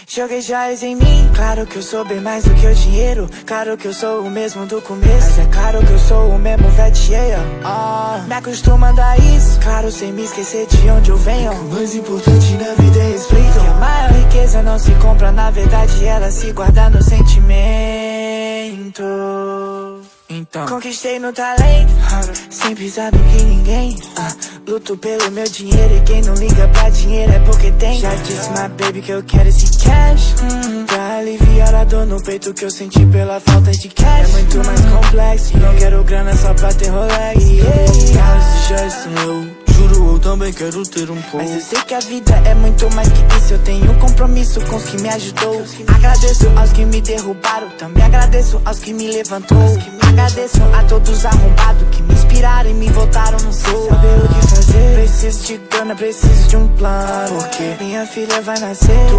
Joguei joias em mim, claro que eu sou bem mais do que o dinheiro. Claro que eu sou o mesmo do começo, mas é claro que eu sou o mesmo veteia. Me acostumando a isso, claro, sem me esquecer de onde eu venho. O mais importante na vida é respeito. Que a maior riqueza não se compra, na verdade ela se guarda no sentimento. Então, conquistei no talento, sem precisar do que ninguém. Luto pelo meu dinheiro e quem não liga pra dinheiro é porque tem. Já disse my baby que eu quero esse cash, pra aliviar a dor no peito que eu senti pela falta de cash. É muito mais complexo, não quero grana só pra ter Rolex. Carros e joias são eu, juro, eu também quero ter um pouco. Mas eu sei que a vida é muito mais que isso. Eu tenho um compromisso com os que me ajudou. Agradeço aos que me derrubaram, também agradeço aos que me levantou. Agradeço a todos arrombados que me inspiraram e me botaram no sul. Saber o que fazer, preciso de grana, preciso de um plano, porque minha filha vai nascer.